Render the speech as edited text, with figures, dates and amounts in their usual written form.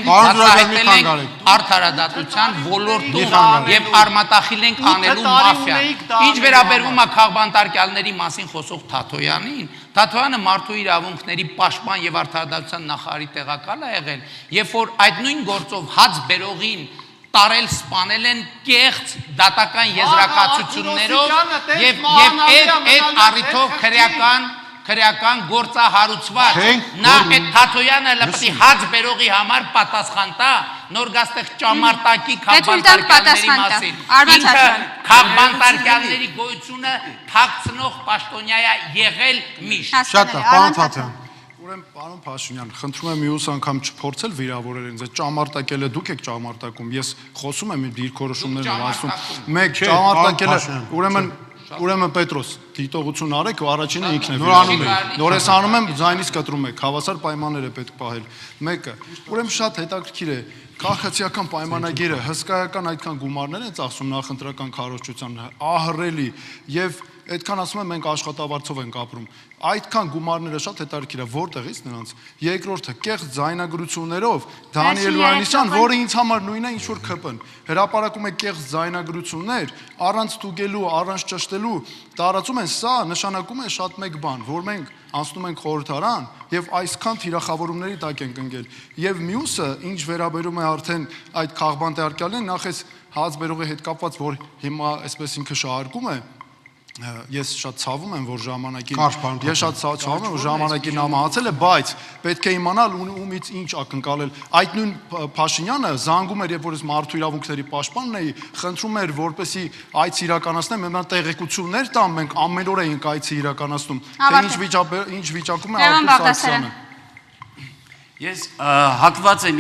բացահայտել ենք արդարադատության ոլորտում եւ արմատախիլ ենք անելու մաֆիան։ Ինչ վերաբերվում է քաղբանտարկյալների մասին խոսող Թաթոյանին, Թաթոյանը մարդու իրավունքների պաշտպան եւ արդարադատության նախարարի տեղակալ է եղել, երբ որ այդ նույն գործով հաց բերողին տարել սպանել են կեղծ դատական եզրակացություններով եւ այդ առիթով քրեական գործահարուցված նա այդ Թաթոյանը լպտի հաց բերողի համար պատասխան տա նոր գաստեղ ճամարտակի քաղբանտարկյալների մասին ինքը քաղբանտարկյալների գոյությունը թաքցնող պաշտոնյա է եղել միշտ շատ պարոն Թաթոյան Ուրեմն պարոն Փաշինյան, խնդրում եմ մյուս անգամ չփորձել վիրավորել ինձ, այդ ճամարտակելը դուք եք ճամարտակում, ես խոսում եմ դիրքորոշումներ եմ ասում, մեկ ճամարտակելը, ուրեմն Պետրոս, դիտողություն արեք ու առաջինը ինքն է նորես անում եմ, ձայնից կտրում եք, հավասար պայմաններ է պետք պահել, մեկը, ուրեմն շատ հետաքրքիր է, քաղաքացիական պայմանագիրը, հսկայական այդքան գումարներ են ծախսում նախընտրական քարոզչության, ահռելի եւ այդքան ասում եմ մենք աշխատավարձով ենք ապրում այդքան գումարները շատ հետաքրքիր է որտեղից նրանց երկրորդը կեղծ ձայնագրություններով Դանիել Հովհաննիսյան որը ինձ համար նույնն է ինչ որ ԿՊ-ն հրապարակում է կեղծ ձայնագրություններ առանց տուգելու առանց ճշտելու տարածում են սա նշանակում է շատ մեկ բան որ մենք անցնում ենք խորհրդարան եւ այսքան թիրախավորումների տակ ենք ընկել եւ մյուսը ինչ վերաբերում է արդեն այդ քաղբանտարկյալին նախ էս հաց բերողի հետ կապված որ հիմա այսպես ինքը շահարկում է ես շատ ցավում եմ որ ժամանակին ես շատ ցավում եմ որ ժամանակին համահացել է բայց պետք է իմանալ ումից ինչ ակնկալել այդ նույն Փաշինյանը զանգում էր երբ որ ես մարդու իրավունքների պաշտպանն էի խնդրում էր որպեսի այց իրականացնեմ մենք տեղեկություններ տամ մենք ամեն օր էինք այցի իրականացնում թե ինչ վիճակում է Արտուր Սարգսյանը ես հակված եմ